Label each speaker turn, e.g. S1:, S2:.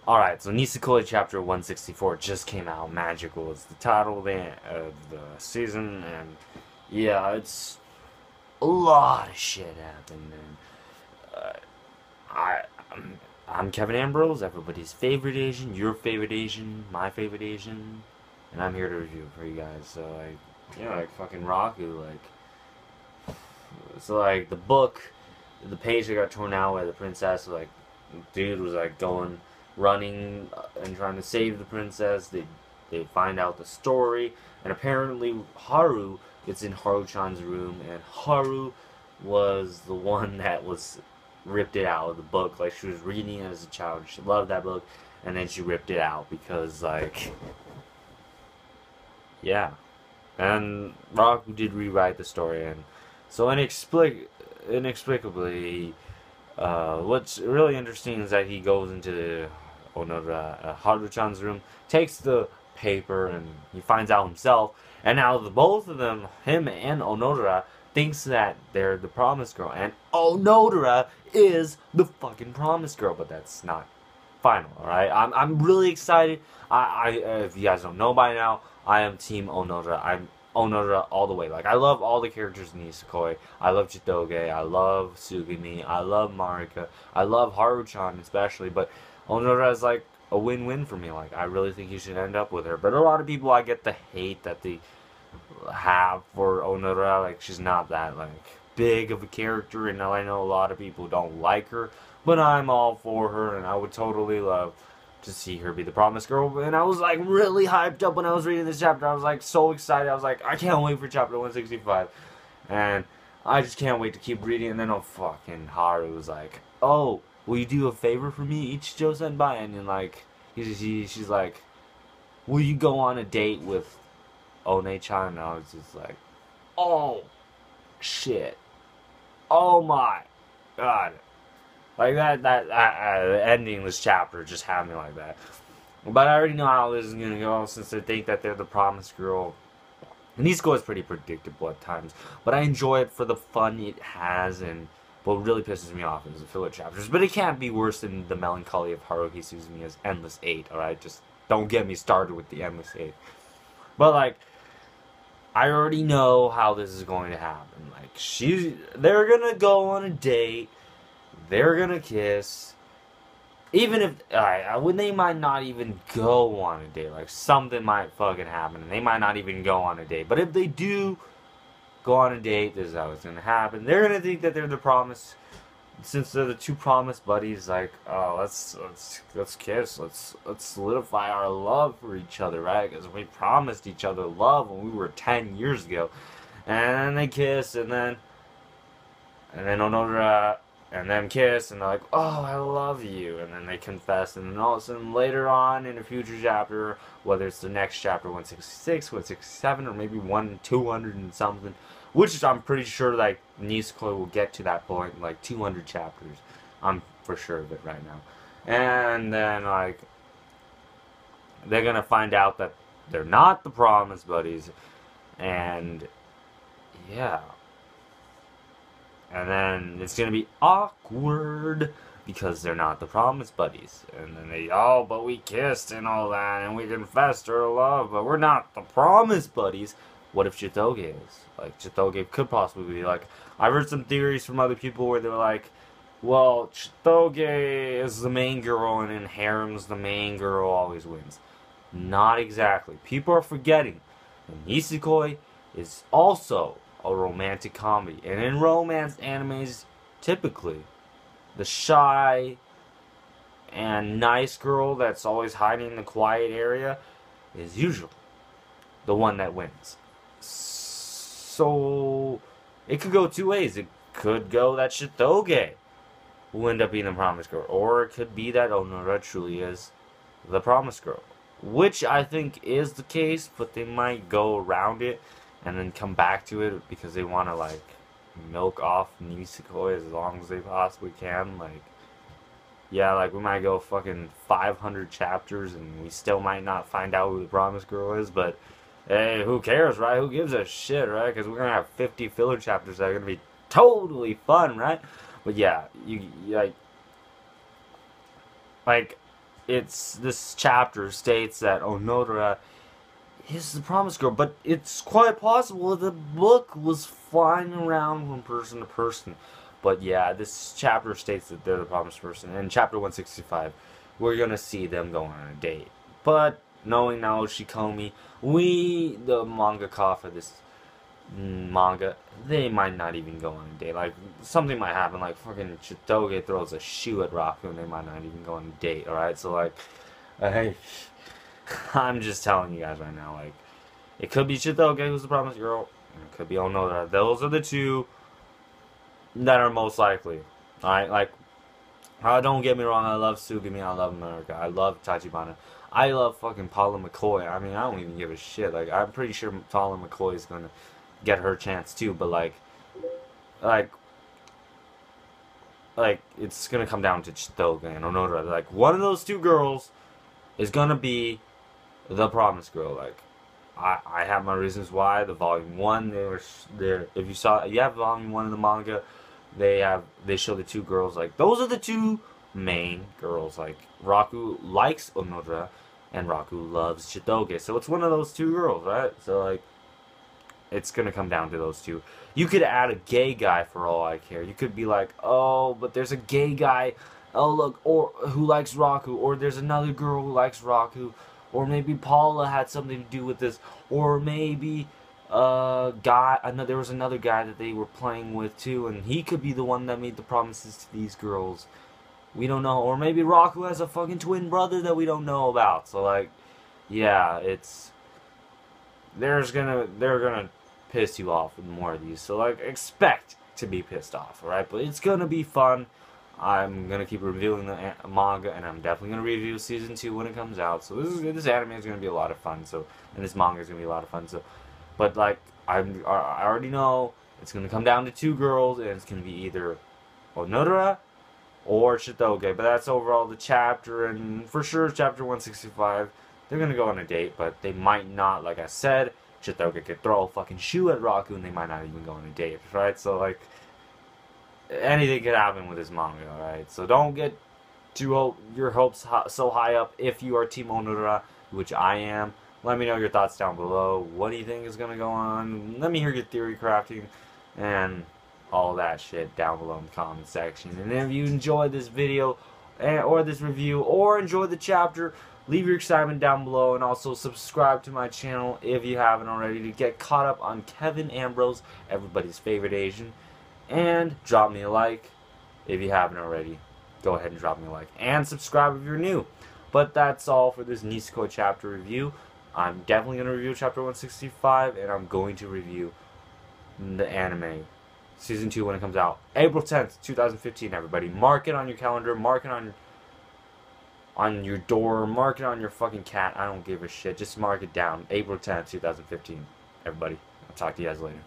S1: Alright, so Nisekoi Chapter 164 just came out. Magical is the title of the season, and yeah, it's a lot of shit happened. And I'm Kevin Ambrose, everybody's favorite Asian, your favorite Asian, my favorite Asian, and I'm here to review for you guys. So like fucking Raku, the book, the page that got torn out by the princess, dude was running and trying to save the princess. They find out the story, and apparently Haru is in Haru-chan's room, and Haru was the one that was ripped it out of the book. Like, she was reading it as a child, she loved that book, and then she ripped it out because, yeah. And Raku did rewrite the story, and so inexplicably, what's really interesting is that he goes into Onodera, Haru-chan's room, takes the paper, and he finds out himself. And now both of them, him and Onodera, thinks that they're the promised girl, and Onodera is the fucking promised girl. But that's not final. All right, I'm really excited. If you guys don't know by now, I am Team Onodera. I'm Onodera all the way. Like, I love all the characters in Nisekoi. I love Chitoge, I love Sugimi, I love Marika, I love Haru-chan especially, but Onodera is like a win-win for me. Like, I really think you should end up with her. But a lot of people, I get the hate that they have for Onodera. Like, she's not that big of a character, and I know a lot of people don't like her, but I'm all for her, and I would totally love to see her be the promised girl. And I was really hyped up when I was reading this chapter. I was so excited. I was I can't wait for chapter 165, and I just can't wait to keep reading. And then fucking Haru was oh, will you do a favor for me, Ichijo Senpai? And then she's like, will you go on a date with One-chan? And I was just oh shit, oh my god. The ending of this chapter just had me like that. But I already know how this is gonna go, since they think that they're the promised girl. And Nisekoi is pretty predictable at times, but I enjoy it for the fun it has, and what really pisses me off is the filler chapters. But it can't be worse than the melancholy of Haruhi Suzumiya's Endless 8, alright? Just don't get me started with the Endless 8. But I already know how this is going to happen. They're gonna go on a date. They're gonna kiss, even if when they might not even go on a date. Something might fucking happen, and they might not even go on a date. But if they do go on a date, this is how it's gonna happen. They're gonna think that they're the promise, since they're the two promised buddies. Oh, let's kiss. Let's solidify our love for each other, right? Because we promised each other love when we were 10 years ago. And then they kiss, and then Onodera and them kiss, and they're oh, I love you, and then they confess, and then all of a sudden later on in a future chapter, whether it's the next chapter 166, 167, or maybe 200 and something, which I'm pretty sure Nisekoi will get to that point, 200 chapters. I'm for sure of it right now. And then they're gonna find out that they're not the promised buddies, and yeah. And then it's gonna be awkward because they're not the promised buddies. And then but we kissed and all that, and we confessed our love, but we're not the promised buddies. What if Chitoge is? Chitoge could possibly be I've heard some theories from other people where they're well, Chitoge is the main girl, and in harems, the main girl always wins. Not exactly. People are forgetting that Nisekoi is also a romantic comedy, and in romance animes, typically the shy and nice girl that's always hiding in the quiet area is usually the one that wins. So it could go two ways. It could go that Chitoge will end up being the promised girl, or it could be that Onodera truly is the promised girl, which I think is the case, but they might go around it and then come back to it because they want to milk off Nisekoi as long as they possibly can. Yeah, we might go fucking 500 chapters and we still might not find out who the promised girl is, but hey, who cares, right? Who gives a shit, right? Because we're gonna have 50 filler chapters that are gonna be totally fun, right? But yeah, you this chapter states that Onodera is the promised girl, but it's quite possible the book was flying around from person to person. But yeah, this chapter states that they're the promised person. In chapter 165, we're gonna see them going on a date. But knowing now Shikomi, the mangaka for this manga, they might not even go on a date. Like, something might happen, like fucking Chitoge throws a shoe at Raku and they might not even go on a date, alright? So like, hey, I'm just telling you guys right now, like, it could be Chitoge who's the promised girl, and it could be Onodera. Those are the two that are most likely, alright? Like, don't get me wrong, I love Sugimi, I love America, I love Tachibana, I love fucking Paula McCoy. I mean, I don't even give a shit. Like, I'm pretty sure Paula McCoy is gonna get her chance too, but like it's gonna come down to Chitoge and Onodera. Like, one of those two girls is gonna be the promised girl. Like, I have my reasons why. The volume 1, if you have volume 1 of the manga, they show the two girls. Like, those are the two main girls. Like, Raku likes Onodera and Raku loves Chitoge, so it's one of those two girls, right? So like, it's gonna come down to those two. You could add a gay guy for all I care. You could be like, oh, but there's a gay guy, oh look, or who likes Raku, or there's another girl who likes Raku, or maybe Paula had something to do with this, or maybe there was another guy that they were playing with too, and he could be the one that made the promises to these girls. We don't know. Or maybe Raku has a fucking twin brother that we don't know about. So like, yeah, they're gonna piss you off with more of these. So like, expect to be pissed off, alright? But it's gonna be fun. I'm gonna keep reviewing the manga, and I'm definitely gonna review season 2 when it comes out. So this anime is gonna be a lot of fun. So, and this manga is gonna be a lot of fun. So, but like, I already know it's gonna come down to two girls, and it's gonna be either Onodera or Chitoge. But that's overall the chapter, and for sure chapter 165, they're gonna go on a date, but they might not. Like I said, Chitoge could throw a fucking shoe at Raku, and they might not even go on a date, right? So like, anything could happen with this manga, alright? So don't get your hopes so high up if you are Team Onodera, which I am. Let me know your thoughts down below. What do you think is gonna go on? Let me hear your theory crafting and all that shit down below in the comment section. And if you enjoyed this video or this review, or enjoyed the chapter, leave your excitement down below, and also subscribe to my channel if you haven't already to get caught up on Kevin Ambrose, everybody's favorite Asian. And drop me a like if you haven't already. Go ahead and drop me a like, and subscribe if you're new. But that's all for this Nisekoi chapter review. I'm definitely going to review chapter 165, and I'm going to review the anime season 2 when it comes out April 10th 2015. Everybody, mark it on your calendar, mark it on your door, mark it on your fucking cat. I don't give a shit, just mark it down. April 10th 2015. Everybody, I'll talk to you guys later.